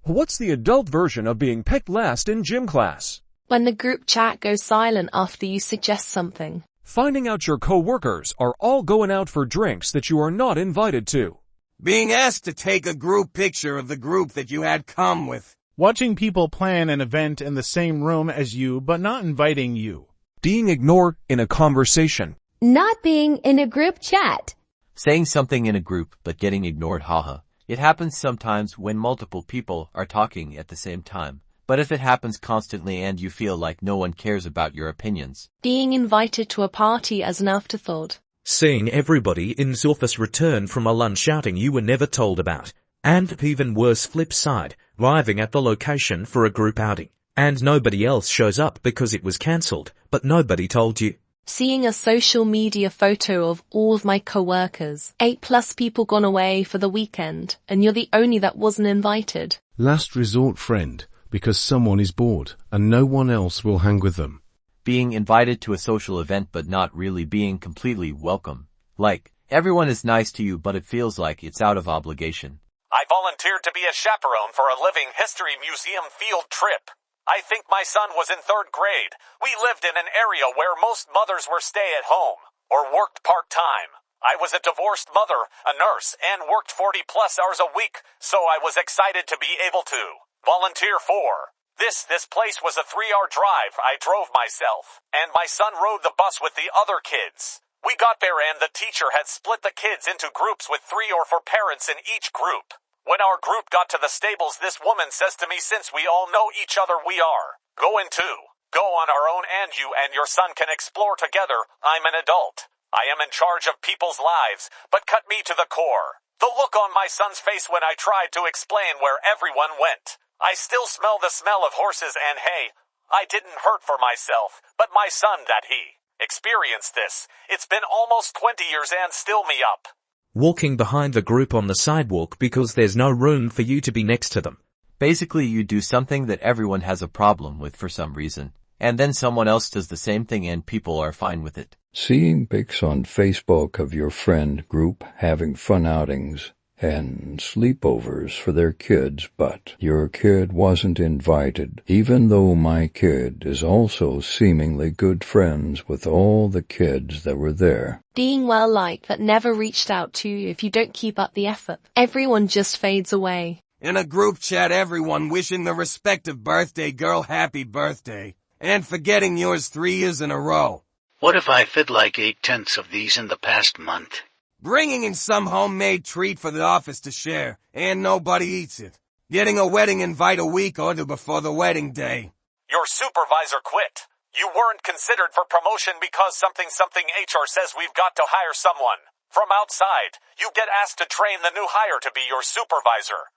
What's the adult version of being picked last in gym class? When the group chat goes silent after you suggest something. Finding out your co-workers are all going out for drinks that you are not invited to. Being asked to take a group picture of the group that you had come with. Watching people plan an event in the same room as you but not inviting you. Being ignored in a conversation. Not being in a group chat. Saying something in a group but getting ignored, haha. It happens sometimes when multiple people are talking at the same time. But if it happens constantly and you feel like no one cares about your opinions. Being invited to a party as an afterthought. Seeing everybody in the office return from a lunch outing you were never told about. And even worse, flip side, arriving at the location for a group outing. And nobody else shows up because it was cancelled, but nobody told you. Seeing a social media photo of all of my co-workers, 8+ people gone away for the weekend, and you're the only that wasn't invited. Last resort friend, because someone is bored, and no one else will hang with them. Being invited to a social event but not really being completely welcome. Like, everyone is nice to you but it feels like it's out of obligation. I volunteered to be a chaperone for a living history museum field trip. I think my son was in 3rd grade. We lived in an area where most mothers were stay-at-home, or worked part-time. I was a divorced mother, a nurse, and worked 40+ hours a week, so I was excited to be able to volunteer for. This place was a 3-hour drive. I drove myself, and my son rode the bus with the other kids. We got there and the teacher had split the kids into groups with 3 or 4 parents in each group. When our group got to the stables, this woman says to me, since we all know each other, we are going to go on our own and you and your son can explore together. I'm an adult. I am in charge of people's lives, but cut me to the core. The look on my son's face when I tried to explain where everyone went. I still smell the smell of horses and hay. I didn't hurt for myself, but my son that he experienced this. It's been almost 20 years and still me up. Walking behind the group on the sidewalk because there's no room for you to be next to them. Basically, you do something that everyone has a problem with for some reason, and then someone else does the same thing and people are fine with it. Seeing pics on Facebook of your friend group having fun outings and sleepovers for their kids, but your kid wasn't invited, even though my kid is also seemingly good friends with all the kids that were there. Being well-liked but never reached out to you if you don't keep up the effort. Everyone just fades away. In a group chat, everyone wishing the respective birthday girl happy birthday, and forgetting yours 3 years in a row. What if I fed like 8/10 of these in the past month? Bringing in some homemade treat for the office to share, and nobody eats it. Getting a wedding invite a week or two before the wedding day. Your supervisor quit. You weren't considered for promotion because something HR says we've got to hire someone from outside. You get asked to train the new hire to be your supervisor.